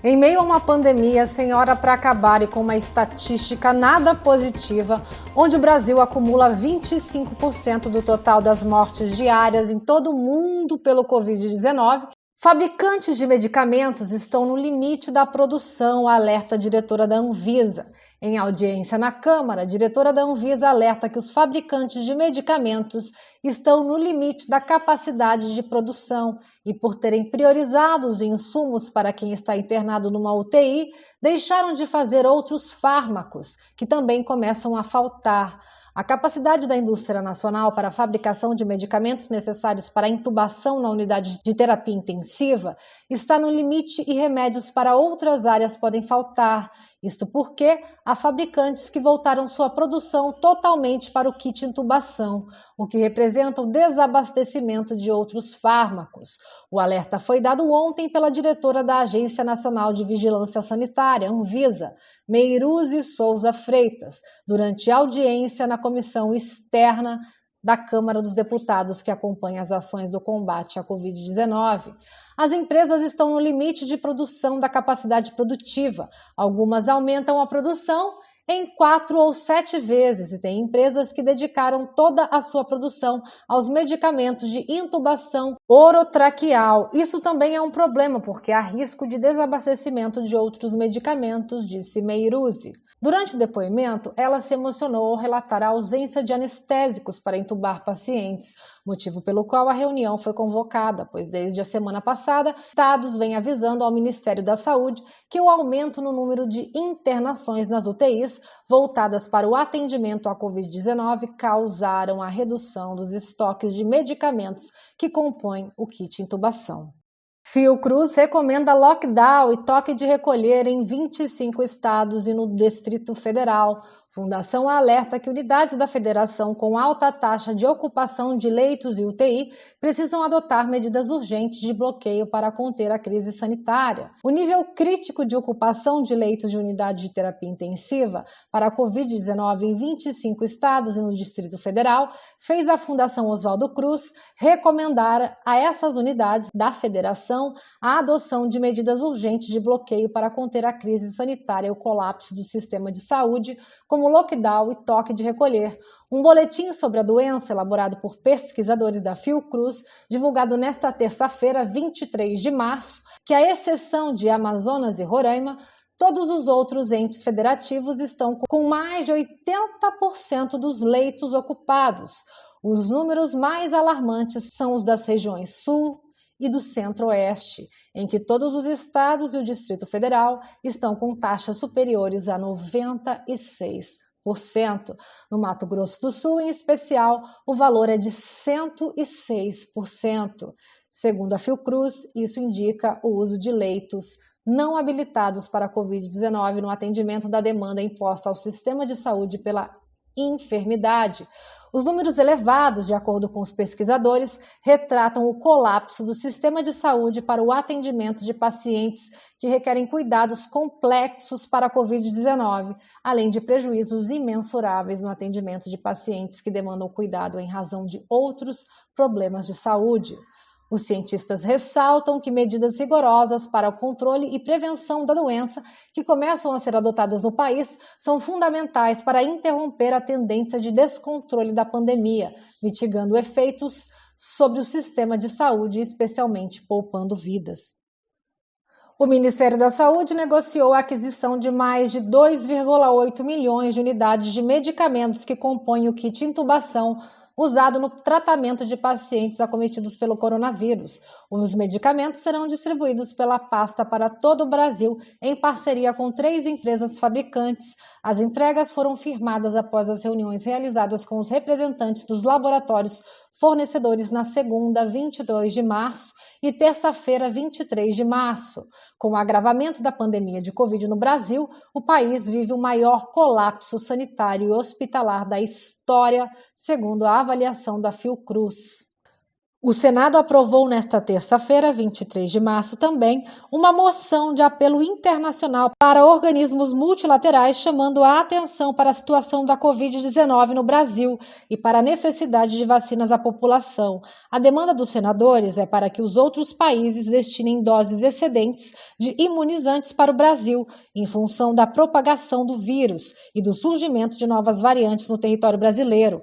Em meio a uma pandemia sem hora para acabar e com uma estatística nada positiva, onde o Brasil acumula 25% do total das mortes diárias em todo o mundo pelo Covid-19, fabricantes de medicamentos estão no limite da produção, alerta a diretora da Anvisa. Em audiência na Câmara, a diretora da Anvisa alerta que os fabricantes de medicamentos estão no limite da capacidade de produção e, por terem priorizado os insumos para quem está internado numa UTI, deixaram de fazer outros fármacos, que também começam a faltar. A capacidade da indústria nacional para a fabricação de medicamentos necessários para a intubação na unidade de terapia intensiva está no limite e remédios para outras áreas podem faltar. Isto porque há fabricantes que voltaram sua produção totalmente para o kit intubação, o que representa o desabastecimento de outros fármacos. O alerta foi dado ontem pela diretora da Agência Nacional de Vigilância Sanitária, Anvisa, Meiruzi Souza Freitas, durante audiência na comissão externa da Câmara dos Deputados que acompanha as ações do combate à Covid-19. As empresas estão no limite de produção da capacidade produtiva. Algumas aumentam a produção em 4 ou 7 vezes e tem empresas que dedicaram toda a sua produção aos medicamentos de intubação orotraqueal. Isso também é um problema porque há risco de desabastecimento de outros medicamentos, disse Meiruzi. Durante o depoimento, ela se emocionou ao relatar a ausência de anestésicos para intubar pacientes, motivo pelo qual a reunião foi convocada, pois desde a semana passada, estados vêm avisando ao Ministério da Saúde que o aumento no número de internações nas UTIs voltadas para o atendimento à Covid-19 causaram a redução dos estoques de medicamentos que compõem o kit intubação. Fiocruz recomenda lockdown e toque de recolher em 25 estados e no Distrito Federal. Fundação alerta que unidades da federação com alta taxa de ocupação de leitos e UTI precisam adotar medidas urgentes de bloqueio para conter a crise sanitária. O nível crítico de ocupação de leitos de unidade de terapia intensiva para a Covid-19 em 25 estados e no Distrito Federal fez a Fundação Oswaldo Cruz recomendar a essas unidades da federação a adoção de medidas urgentes de bloqueio para conter a crise sanitária e o colapso do sistema de saúde, como lockdown e toque de recolher. Um boletim sobre a doença, elaborado por pesquisadores da Fiocruz, divulgado nesta terça-feira, 23 de março, que, à exceção de Amazonas e Roraima, todos os outros entes federativos estão com mais de 80% dos leitos ocupados. Os números mais alarmantes são os das regiões Sul e do Centro-Oeste, em que todos os estados e o Distrito Federal estão com taxas superiores a 96%. No Mato Grosso do Sul, em especial, o valor é de 106%. Segundo a Fiocruz, isso indica o uso de leitos não habilitados para a Covid-19 no atendimento da demanda imposta ao sistema de saúde pela enfermidade. Os números elevados, de acordo com os pesquisadores, retratam o colapso do sistema de saúde para o atendimento de pacientes que requerem cuidados complexos para a Covid-19, além de prejuízos imensuráveis no atendimento de pacientes que demandam cuidado em razão de outros problemas de saúde. Os cientistas ressaltam que medidas rigorosas para o controle e prevenção da doença que começam a ser adotadas no país são fundamentais para interromper a tendência de descontrole da pandemia, mitigando efeitos sobre o sistema de saúde, especialmente poupando vidas. O Ministério da Saúde negociou a aquisição de mais de 2,8 milhões de unidades de medicamentos que compõem o kit intubação usado no tratamento de pacientes acometidos pelo coronavírus. Os medicamentos serão distribuídos pela pasta para todo o Brasil, em parceria com 3 empresas fabricantes. As entregas foram firmadas após as reuniões realizadas com os representantes dos laboratórios fornecedores na segunda, 22 de março, e terça-feira, 23 de março. Com o agravamento da pandemia de Covid no Brasil, o país vive o maior colapso sanitário e hospitalar da história, segundo a avaliação da Fiocruz. O Senado aprovou nesta terça-feira, 23 de março, também uma moção de apelo internacional para organismos multilaterais, chamando a atenção para a situação da Covid-19 no Brasil e para a necessidade de vacinas à população. A demanda dos senadores é para que os outros países destinem doses excedentes de imunizantes para o Brasil, em função da propagação do vírus e do surgimento de novas variantes no território brasileiro.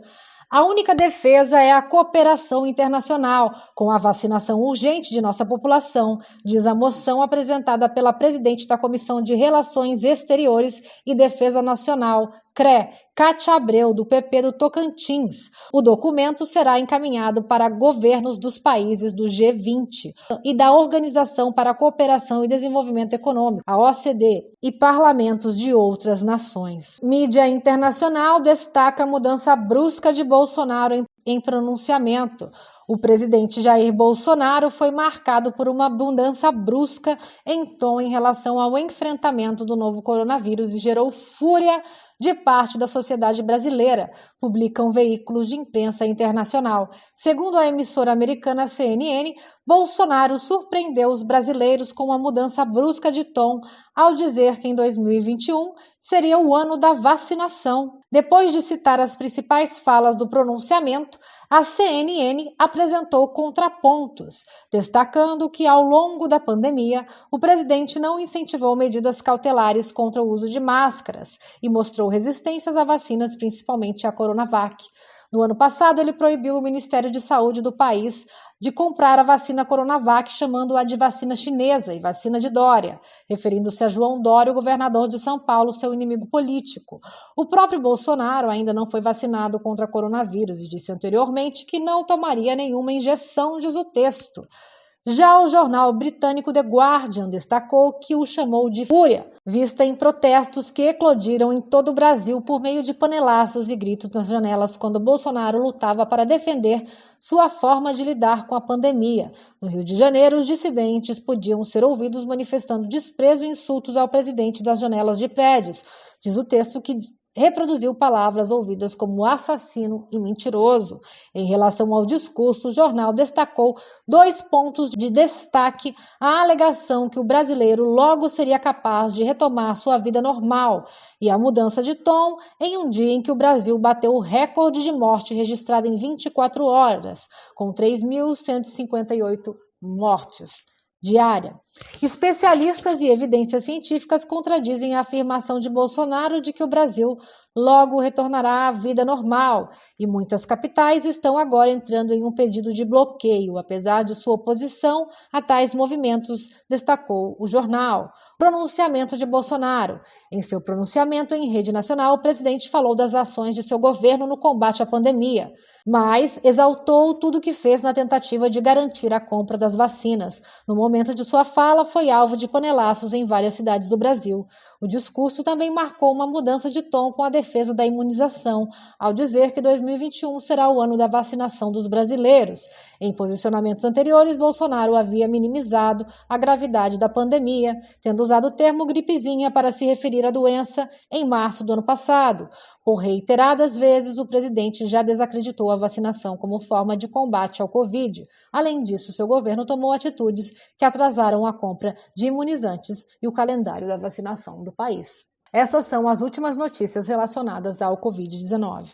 A única defesa é a cooperação internacional, com a vacinação urgente de nossa população, diz a moção apresentada pela presidente da Comissão de Relações Exteriores e Defesa Nacional, CRE, Cátia Abreu, do PP do Tocantins. O documento será encaminhado para governos dos países do G20 e da Organização para a Cooperação e Desenvolvimento Econômico, a OCDE, e parlamentos de outras nações. Mídia internacional destaca a mudança brusca de Bolsonaro em pronunciamento. O presidente Jair Bolsonaro foi marcado por uma mudança brusca em tom em relação ao enfrentamento do novo coronavírus e gerou fúria de parte da sociedade brasileira, publicam veículos de imprensa internacional. Segundo a emissora americana CNN, Bolsonaro surpreendeu os brasileiros com uma mudança brusca de tom ao dizer que em 2021 seria o ano da vacinação. Depois de citar as principais falas do pronunciamento, a CNN apresentou contrapontos, destacando que, ao longo da pandemia, o presidente não incentivou medidas cautelares contra o uso de máscaras e mostrou resistências a vacinas, principalmente a Coronavac. No ano passado, ele proibiu o Ministério de Saúde do país de comprar a vacina Coronavac, chamando-a de vacina chinesa e vacina de Dória, referindo-se a João Dória, o governador de São Paulo, seu inimigo político. O próprio Bolsonaro ainda não foi vacinado contra coronavírus e disse anteriormente que não tomaria nenhuma injeção, diz o texto. Já o jornal britânico The Guardian destacou que o chamou de fúria, vista em protestos que eclodiram em todo o Brasil por meio de panelaços e gritos nas janelas quando Bolsonaro lutava para defender sua forma de lidar com a pandemia. No Rio de Janeiro, os dissidentes podiam ser ouvidos manifestando desprezo e insultos ao presidente das janelas de prédios, diz o texto que reproduziu palavras ouvidas como assassino e mentiroso. Em relação ao discurso, o jornal destacou 2 pontos de destaque: a alegação que o brasileiro logo seria capaz de retomar sua vida normal e a mudança de tom em um dia em que o Brasil bateu o recorde de morte registrado em 24 horas, com 3.158 mortes diária. Especialistas e evidências científicas contradizem a afirmação de Bolsonaro de que o Brasil logo retornará à vida normal e muitas capitais estão agora entrando em um pedido de bloqueio, apesar de sua oposição a tais movimentos, destacou o jornal. Pronunciamento de Bolsonaro. Em seu pronunciamento em rede nacional, o presidente falou das ações de seu governo no combate à pandemia, mas exaltou tudo o que fez na tentativa de garantir a compra das vacinas. No momento de sua fala, foi alvo de panelaços em várias cidades do Brasil. O discurso também marcou uma mudança de tom com a defesa da imunização, ao dizer que 2021 será o ano da vacinação dos brasileiros. Em posicionamentos anteriores, Bolsonaro havia minimizado a gravidade da pandemia, tendo usado o termo gripezinha para se referir à doença em março do ano passado. Por reiteradas vezes, o presidente já desacreditou a vacinação como forma de combate ao Covid. Além disso, seu governo tomou atitudes que atrasaram a compra de imunizantes e o calendário da vacinação do país. Essas são as últimas notícias relacionadas ao Covid-19.